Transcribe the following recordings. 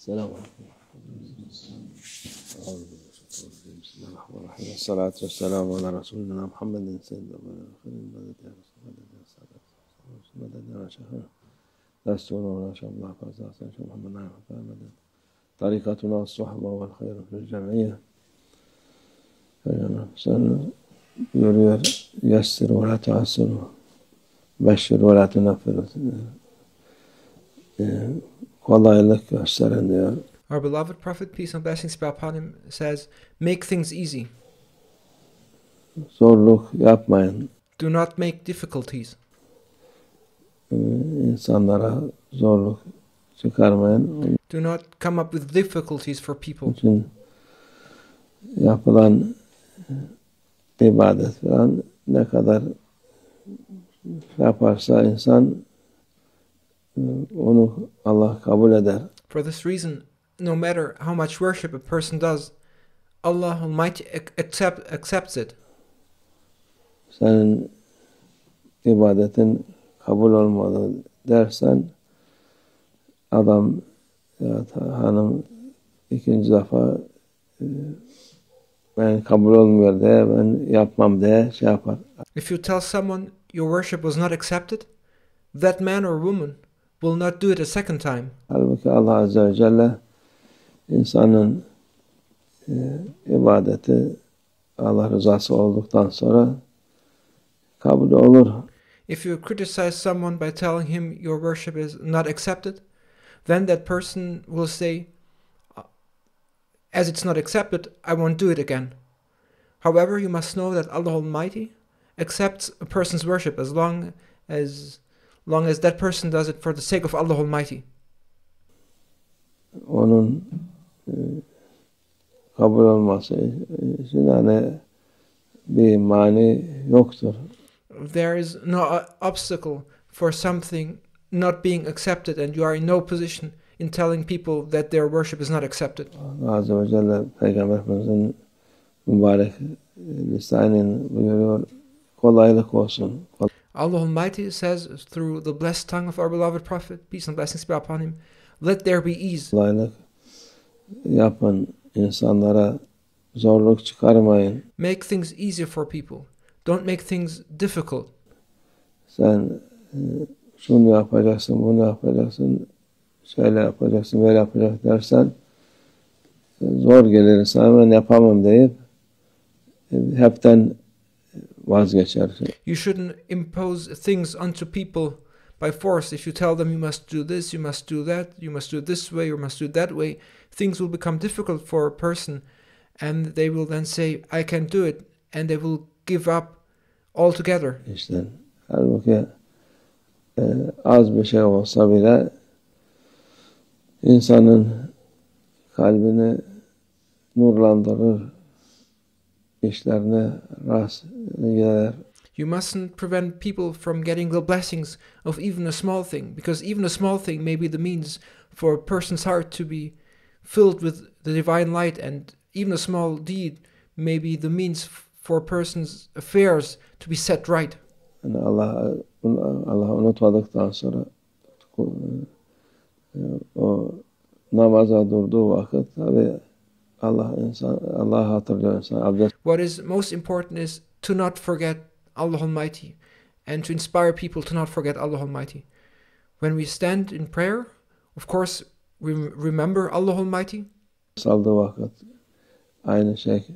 Selamun Aleyküm. Bismillahirrahmanirrahim. Esselatu vesselamu ala Resulina Muhammedin seyyidil evvelin ve ahirin. Destur ve şallah fazlasen şu Muhammed'in Muhammed'in. Tarikatuna sohbet vel hayru fil cemiyye. Sen buyuruyor, yessir ve la tuassir, beşir ve la tuneffir. Kolaylık gösterin diyor. Our beloved Prophet, peace and blessings be upon him, says, make things easy. Zorluk yapmayın. Do not make difficulties. İnsanlara zorluk çıkarmayın. Do not come up with difficulties for people. Için yapılan ibadet falan ne kadar yaparsa insan onu Allah kabul eder. For this reason, no matter how much worship a person does, Allah Almighty accepts it. Senin ibadetin kabul olmadı dersen adam ya hanım ikinci defa ben kabul olmuyor diye ben yapmam diye şey yapar. If you tell someone your worship was not accepted, that man or woman will not do it a second time. Halbuki Allah Azze ve Celle insanın ibadeti Allah rızası olduktan sonra kabul olur. If you criticize someone by telling him your worship is not accepted, then that person will say, as it's not accepted, I won't do it again. However, you must know that Allah Almighty accepts a person's worship as long as that person does it for the sake of Allah Almighty. Onun kabul olması için yani bir mani yoktur. There is no obstacle for something not being accepted, and you are in no position in telling people that their worship is not accepted. Allah Azze ve Celle Peygamberimizin mübarek lisanıyla buyuruyor, kolaylık olsun. Allah Almighty says through the blessed tongue of our beloved Prophet, peace and blessings be upon him, let there be ease. Kolaylık yapın, insanlara zorluk çıkarmayın. Make things easier for people. Don't make things difficult. Sen şunu yapacaksın, bunu yapacaksın, şöyle yapacaksın, böyle yapacaksın dersen zor gelir sana, ben yapamam deyip hepten vazgeçersin. You shouldn't impose things onto people by force. If you tell them you must do this, you must do that, you must do it this way, you must do it that way, things will become difficult for a person, and they will then say, I can't do it, and they will give up altogether. İşte halbuki az bir şey olsa bile insanın kalbini nurlandırır, işlerine rast gelir. You mustn't prevent people from getting the blessings of even a small thing, because even a small thing may be the means for a person's heart to be filled with the divine light, and even a small deed may be the means for a person's affairs to be set right. Yani Allah unutmadıktan sonra o namaza durduğu vakit tabi Allah hatırlıyor insan. Abdest. What is most important is to not forget Allah Almighty, and to inspire people to not forget Allah Almighty. When we stand in prayer, of course, we remember Allah Almighty. Saldığı vakit aynı şey.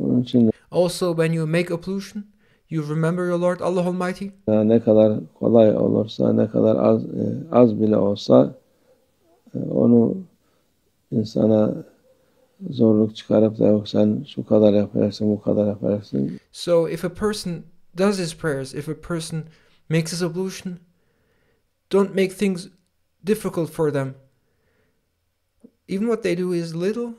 Onun için Also, when you make ablution, you remember your Lord Allah Almighty. ne kadar kolay olursa, ne kadar az bile olsa onu insana zorluk çıkarıp da yok sen şu kadar yapacaksın, bu kadar yapacaksın. So if a person does his prayers, if a person makes his ablution, don't make things difficult for them. Even what they do is little,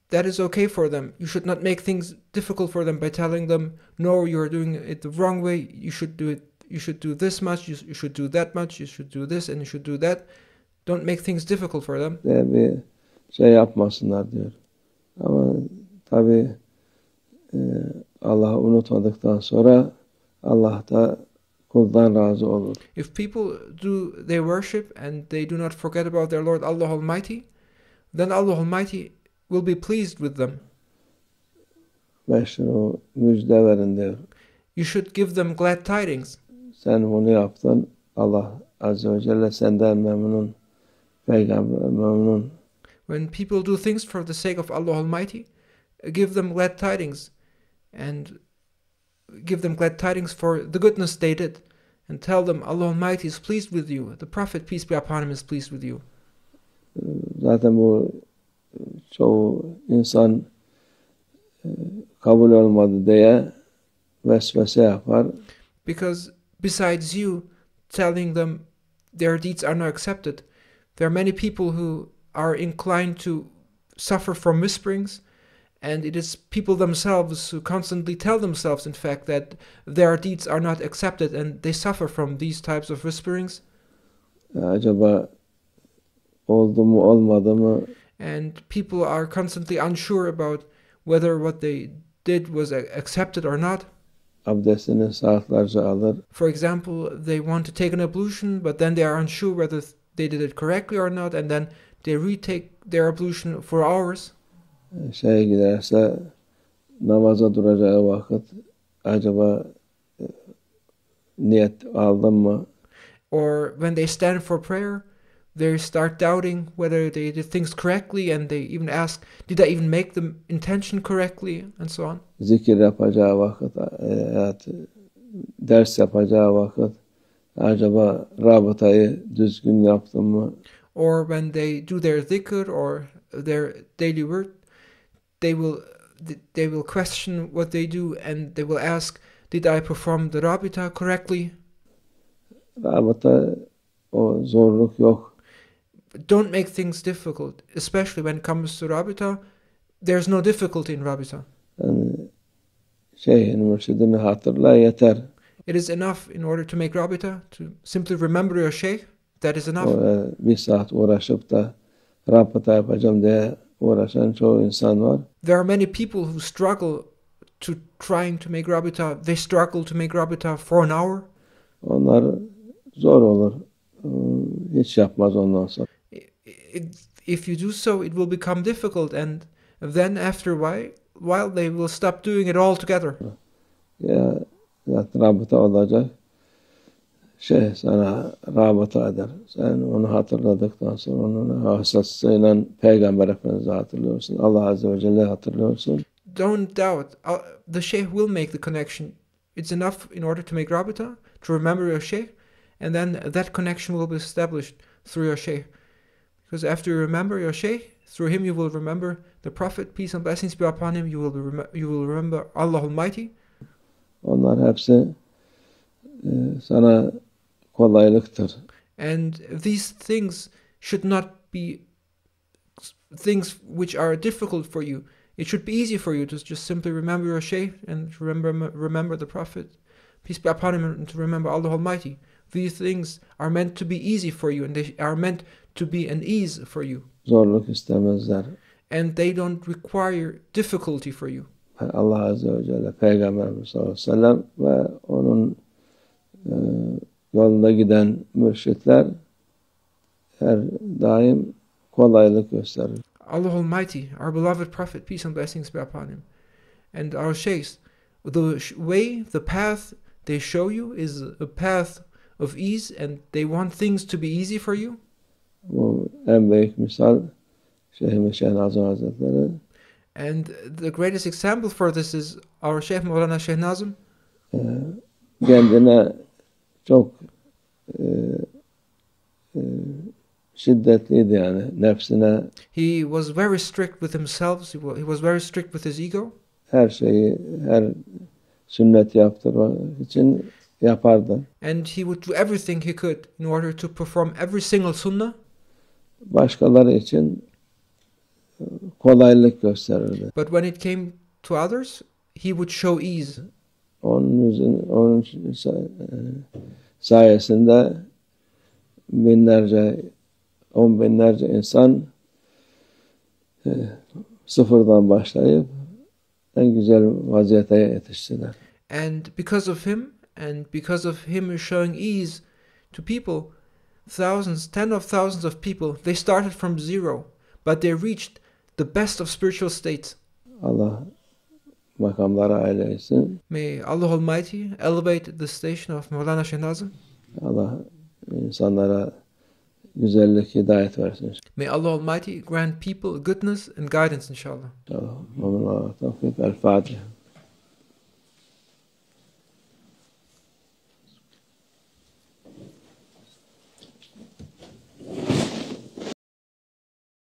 that is okay for them. You should not make things difficult for them by telling them, no, you're doing it the wrong way, you should do it, you should do this much, you should do that much, you should do this and you should do that. Don't make things difficult for them. Bir şey yapmasınlar diyor. Ama tabi Allah'ı unutmadıktan sonra Allah da kuldan razı olur. If people do their worship and they do not forget about their Lord Allah Almighty, then Allah Almighty will be pleased with them. Beşru müjde verin diyor. You should give them glad tidings. Sen bunu yaptın. Allah Azze ve Celle senden memnun. Peygamber memnun. When people do things for the sake of Allah Almighty, give them glad tidings, and give them glad tidings for the goodness they did, and tell them Allah Almighty is pleased with you. The Prophet, peace be upon him, is pleased with you. Zaten bu çoğu insan kabul olmadı diye vesvese yapar. Because besides you telling them their deeds are not accepted, there are many people who are inclined to suffer from whisperings, and it is people themselves who constantly tell themselves, in fact, that their deeds are not accepted, and they suffer from these types of whisperings. Acaba oldu mu olmadı mı? And people are constantly unsure about whether what they did was accepted or not. Abdestini saatlerce alır. For example, they want to take an ablution, but then they are unsure whether they did it correctly or not, and then they retake their ablution for hours. Giderse namaza duracağı vakit acaba niyet aldım mı? Or when they stand for prayer, they start doubting whether they did things correctly, and they even ask, did I even make the intention correctly, and so on. Zikir yapacağı vakit, ders yapacağı vakit acaba rabıtayı düzgün yaptım mı? Or when they do their dhikr or their daily work, they will question what they do, and they will ask, did I perform the rabita correctly? Rabıta, o zorluk yok. Don't make things difficult, especially when it comes to rabita. There's no difficulty in rabita. Yani mürşidini hatırla yeter. It is enough in order to make rabita, to simply remember your sheikh. That is enough. Bir saat uğraşıp da rabıta yapacağım diye uğraşan çoğu insan var. There are many people who struggle to trying to make rabita. They struggle to make rabita for an hour. Onlar zor olur. Hiç yapmaz ondan sonra. If you do so, it will become difficult, and then after a while they will stop doing it altogether. Ya zaten rabıta olacak. Sana rabıta eder. Sen onu hatırladıktan sonra onun hasasıyla Peygamber Efendimiz'i hatırlıyorsun. Allah Azze ve Celle hatırlıyorsun. Don't doubt. The Shaykh will make the connection. It's enough in order to make rabita, to remember your Shaykh, and then that connection will be established through your Shaykh. Because after you remember your Shaykh, through him you will remember the Prophet, peace and blessings be upon him. You will remember Allah Almighty. Onlar hepsi sana kolaylıktır. And these things should not be things which are difficult for you. It should be easy for you to just simply remember your Shaykh and remember the Prophet, peace be upon him, and to remember Allah Almighty. These things are meant to be easy for you, and they are meant to be an ease for you. Zorluk istemezler. And they don't require difficulty for you. Allah Azze ve Celle, Peygamberimiz sallallahu aleyhi ve sellem ve onun yolunda giden mürşitler her daim kolaylık gösterir. Allah Almighty, our beloved Prophet, peace and blessings be upon him, and our sheikhs, the way, the path they show you is a path of ease, and they want things to be easy for you. Bu en büyük misal Şeyh Nazim Hazretleri. And the greatest example for this is our Sheikh Mawlana Sheikh Nazim. Kendine çok şiddetliydi yani nefsine. He was very strict with himself. He was very strict with his ego. Her sünnet yaptırmak için yapardı. And he would do everything he could in order to perform every single sunnah. Başkaları için kolaylık gösterirdi. But when it came to others, he would show ease. Onun sayesinde on binlerce insan sıfırdan başlayıp en güzel vaziyete yetiştiler. And because of him and because of him showing ease to people, thousands, tens of thousands of people, they started from zero, but they reached the best of spiritual states. Allah makamlara âli etsin. May Allah Almighty elevate the station of Mawlana Sheikh Nazim. Allah insanlara güzellik, hidayet versin. May Allah Almighty grant people goodness and guidance, inshallah. İnşallah. Ve min Tevfik. El Fatiha.